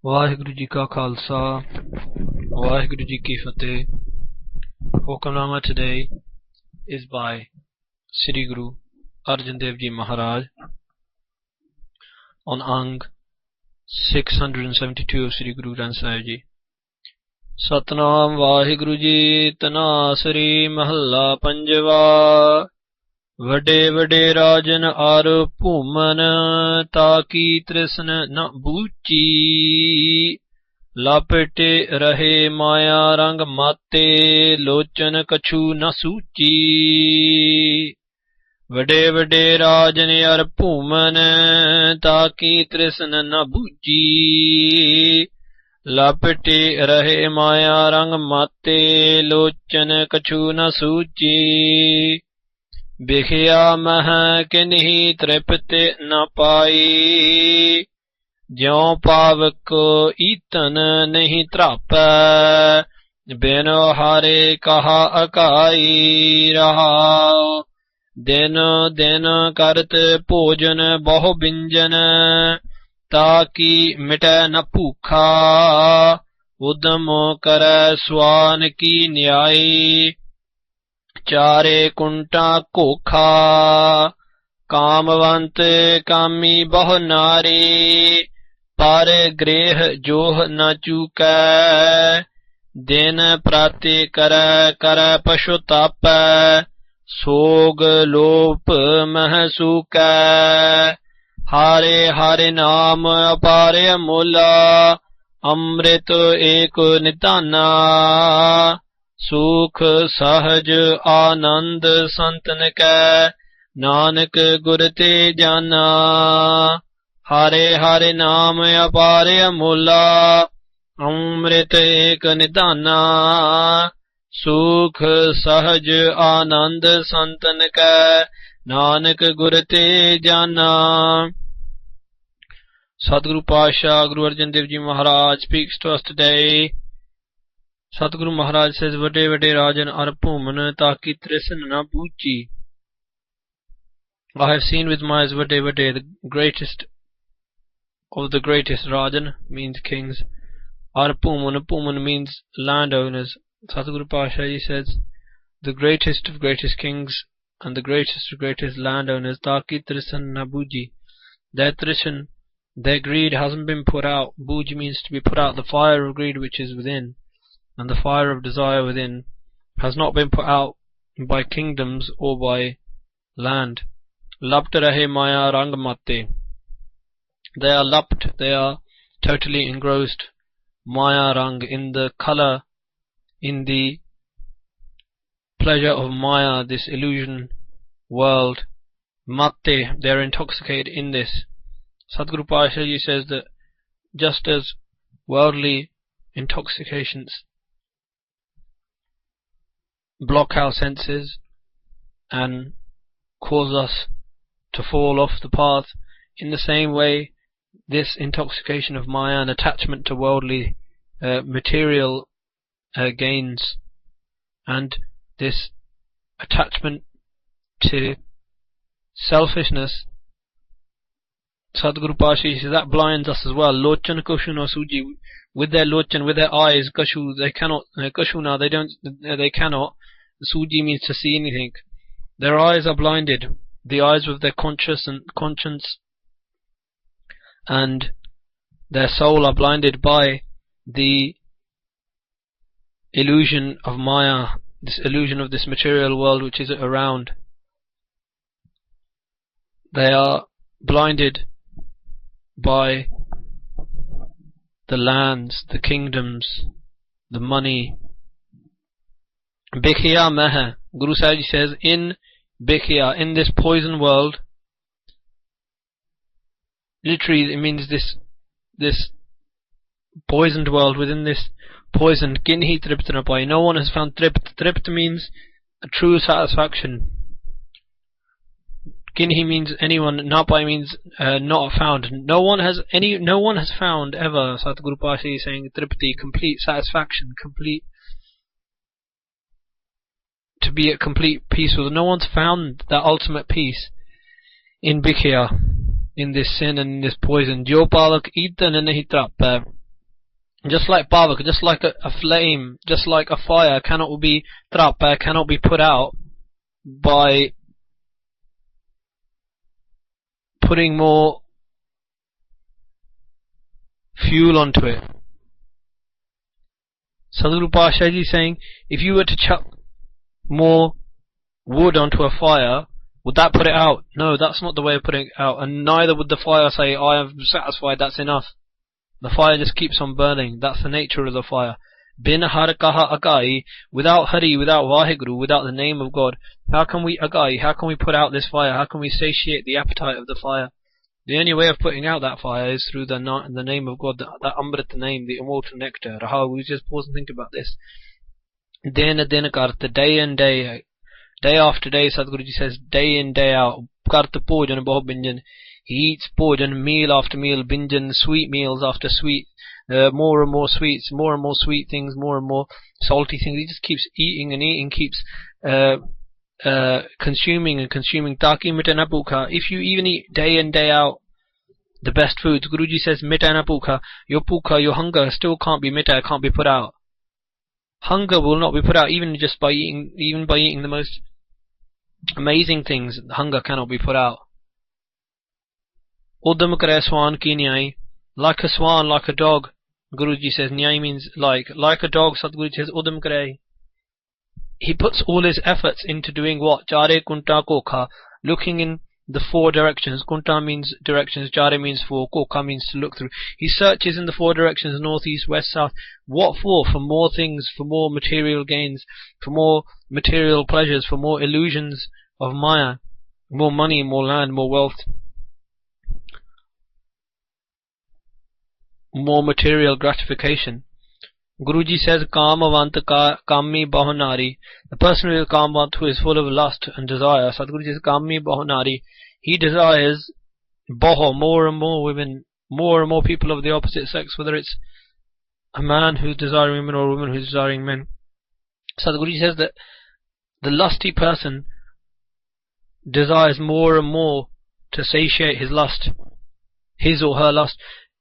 ਵਾਹਿਗੁਰੂ ਜੀ ਕਾ ਖਾਲਸਾ ਵਾਹਿਗੁਰੂ ਜੀ ਕੀ ਫਤਿਹ. Hukamnama today is by Sri Guru Arjan Dev Ji Maharaj on Ang 672 of Sri Guru Granth Sahib Ji. Satnam Vaheguru Ji Dhanaasaree Mahalla Panjava. ਵੱਡੇ ਵੱਡੇ ਰਾਜਨ ਅਰ ਭੂਮਨ ਤਾਕੀ ਤ੍ਰਿਸ਼ਨ ਨ ਬੂਚੀ ਲਪਟੇ ਰਹੇ ਮਾਇਆ ਰੰਗ ਮਾਤੇ ਲੋਚਨ ਕਛੂ ਨ ਸੂਚੀ. ਵੱਡੇ ਵੱਡੇ ਰਾਜਨ ਅਰ ਭੂਮਨ ਤਾਕੀ ਤ੍ਰਿਸ਼ਨ ਨ ਬੂਚੀ ਲਪਟੇ ਰਹੇ ਮਾਇਆ ਰੰਗ ਮਾਤੇ ਲੋਚਨ ਕਛੂ ਨ ਸੂਚੀ. ਬਿਖਿਆ ਮਹ ਕਿਨਹੀ ਤ੍ਰਿਪਤ ਨ ਪਾਈ ਜਿਉ ਪਾਵਕ ਈਤਨ ਨਹੀਂ ਧਰਾਪੈ ਬਿਨ ਹਾਰੇ ਕਹਾ ਅਕਾਈ ਰਹਾਉ. ਦਿਨ ਦਿਨ ਕਰਤ ਭੋਜਨ ਬਹੁ ਬਿੰਜਨ ਤਾਕੀ ਮਿਟੈ ਨ ਭੂਖਾ ਉਦਮ ਕਰੈ ਸਵਾਨ ਕੀ ਨਿਆਈ. ਚਾਰੇ ਕੁੰਟਾ ਘੋਖਾ ਕਾਮਵੰਤ ਕਾਮੀ ਬਹੁ ਨਾਰੀ ਪਰ ਗ੍ਰਹਿ ਜੋਹ ਨ ਚੂਕੈ ਦਿਨ ਪ੍ਰਾਤੇ ਕਰੈ ਕਰੈ ਪਸ਼ੁਤਾਪੈ ਸੋਗ ਲੋਪ ਮਹਿ ਸੂਕੈ. ਹਾਰੇ ਹਾਰੇ ਨਾਮ ਅਪਾਰੇ ਅਮੋਲਾ ਅੰਮ੍ਰਿਤ ਏਕ ਨਿਧਾਨਾ ਸੁਖ ਸਹਜ ਆਨੰਦ ਸੰਤਨ ਕੈ ਨਾਨਕ ਗੁਰ ਤੇ ਜਾਨਾ. ਹਾਰੇ ਹਾਰੇ ਨਾਮ ਅਪਾਰੇ ਅਮੋਲਾ ਅੰਮ੍ਰਿਤ ਏਕ ਨਿਧਾਨਾ ਸੁਖ ਸਹਜ ਆਨੰਦ ਸੰਤਨ ਕੈ ਨਾਨਕ ਗੁਰ ਤੇ ਜਾਨਾ. Sadguru Pasha Guru Arjan Dev Ji Maharaj speaks to us today. Sadguru Maharaj says, Vade Vade Rajan ar Bhuman taki trisan na boochi. I have seen with my eyes Vade Vade, the greatest of the greatest. Rajan means kings. Ar Bhuman means landowners. Sadguru Pasha says, the greatest of greatest kings and the greatest of greatest landowners, taki trisan na booji. Their trisan, their greed hasn't been put out. Booji means to be put out, the fire of greed which is within. And the fire of desire within has not been put out by kingdoms or by land. Lapt rahe maya rang mate. They are lapt, they are totally engrossed. Maya rang, in the color, in the pleasure of maya, this illusion world. Mate, they are intoxicated in this. Sadguru Pasha Ji says that just as worldly intoxications block our senses and cause us to fall off the path, in the same way this intoxication of maya and attachment to worldly material gains and this attachment to selfishness, Sadguru Pasha says that blinds us as well. Lochan Kushuna Suji, with their lochan, with their eyes, Kashu, they cannot, Kashuna, they cannot. Suji means to see anything. Their eyes are blinded, the eyes of their conscience and their soul are blinded by the illusion of Maya, this illusion of this material world which is around. They are blinded by the lands, the kingdoms, the money. Bikhiya Mehl, Guru Sahib says, in Bikhiya, in this poison world, literally it means this poisoned world, within this poison, Kinhi Tript Napai, no one has found Tript. Tript means a true satisfaction. Kinhi means anyone, Napai means not found. No one has found ever, Satguru Pasha is saying, Tripti, complete satisfaction, complete, to be at complete peace with. No one's found that ultimate peace in Bikhiya, in this sin and in this poison. Jo palak itan nahi trappa. Just like pavak, just like a flame, just like a fire cannot be trapa, cannot be put out by putting more fuel onto it. Sadhguru Pasha Ji is saying, if you were to chuck more wood onto a fire, would that put it out? No, that's not the way of putting it out. And neither would the fire say, I am satisfied, that's enough. The fire just keeps on burning. That's the nature of the fire. Bin har kaha agai, without Hari, without Vaheguru, without the name of God, how can we agai, how can we put out this fire? How can we satiate the appetite of the fire? The only way of putting out that fire is through the name of God, that Amrit name, the immortal nectar. Rahul, we just pause and think about this. Dena karta, day and day, day after day, Sadhguruji says, day in, day out. Karta pojan bahut binjan. He eats pojan, meal after meal, binjan, sweet meals after sweet, more and more sweets, more and more sweet things, more and more salty things. He just keeps eating and eating, keeps consuming and consuming. Taki mitana bhukha. If you even eat day in, day out the best foods, Guruji says mitana bhukha, your hunger still can't be mita, can't be put out. Hunger will not be put out even by eating the most amazing things. Hunger cannot be put out. Uddam kare swan ki nyai, like a swan, like a dog. Guruji says nyai means like a dog. Sadhguru says uddam kare. He puts all his efforts into doing what? Jare kunta kokha, looking in the four directions. Kunta means directions, jare means four, kokha means to look through. He searches in the four directions, north, east, west, south. What for? For more things, for more material gains, for more material pleasures, for more illusions of maya, more money, more land, more wealth, more material gratification. Guruji says, Kamavant Kami Bahanari. The person who is Kamavant, who is full of lust and desire, Sadhguru says, Kami Bahanari. He desires more and more women, more and more people of the opposite sex, whether it's a man who's desiring women or a woman who's desiring men. Sadhguru says that the lusty person desires more and more to satiate his lust, his or her lust.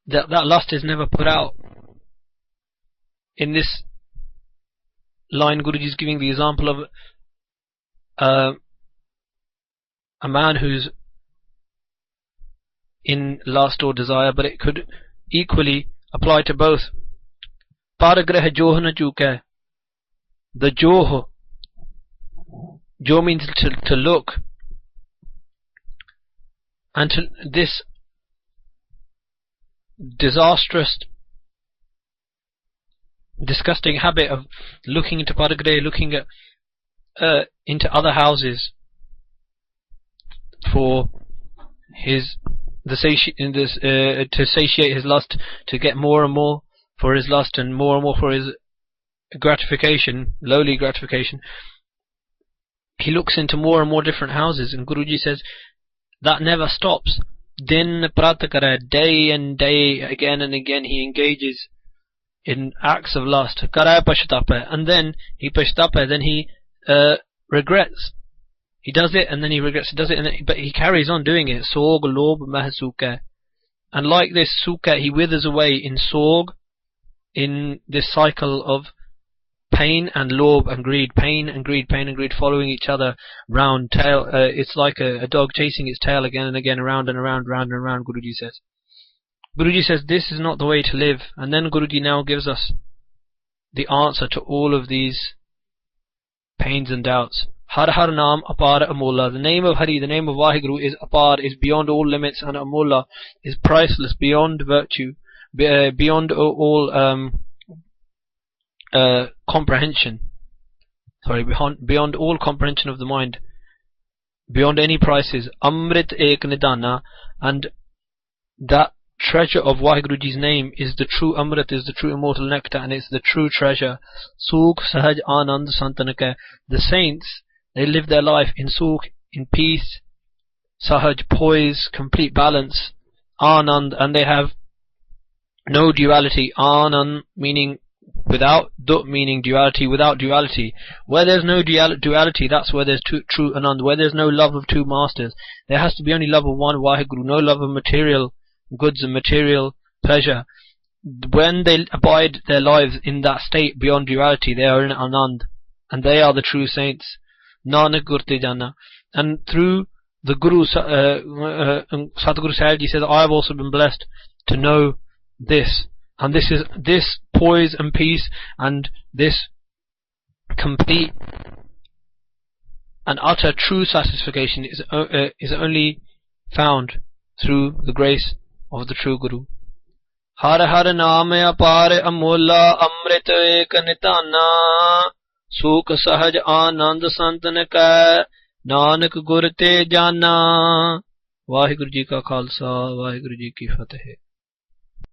That lust is never put out. In this line, Guruji is giving the example of a man who's in lust or desire, but it could equally apply to both. Paragrah joh na chuke. The joh means to look, and to this disastrous, disgusting habit of looking into Paragrah, looking at into other houses for to satiate his lust, to get more and more for his lust and more for his gratification, lowly gratification. He looks into more and more different houses, and Guruji says that never stops. Din pratakara, day and day, again and again, he engages in acts of lust. Kara pashtapa, and then he pashtapa, then he regrets. He does it and then he regrets. He does it, but he carries on doing it. Sog, lob, mahasuka, and like this suka, he withers away in sog, in this cycle of pain and lob and greed, pain and greed, pain and greed, following each other round. Tail. It's like a dog chasing its tail again and again, around and around, round and round. Guruji says. Guruji says this is not the way to live, and then Guruji now gives us the answer to all of these pains and doubts. Har Har Naam Apar Amola. The name of Hari, the name of Vaheguru is Apar, is beyond all limits, and Amola is priceless, beyond virtue, beyond all comprehension. Sorry, beyond all comprehension of the mind, beyond any prices. Amrit Ek Nidana, and that treasure of Vaheguruji's name is the true Amrit, is the true immortal nectar, and it's the true treasure. Sukh Sahaj Anand Santanaka. The saints, they live their life in Sukh, in peace, Sahaj, poise, complete balance, Anand, and they have no duality. Anand meaning without, Dut meaning duality, without duality. Where there's no duality, that's where there's true Anand. Where there's no love of two masters, there has to be only love of one Vaheguru, no love of material goods and material pleasure. when they abide their lives in that state beyond duality, they are in Anand, and they are the true saints. Nanak Gurte Jana. And through the Guru, Satguru Sahib Ji says, I have also been blessed to know this. And this poise and peace and this complete and utter true satisfaction is only found through the grace of the true Guru. Har har naam apar amola amrit ek nitana sukh sahaj anand santan ka nanak gur te jana. Vaheguru ji ka khalsa, Vaheguru ji ki fateh.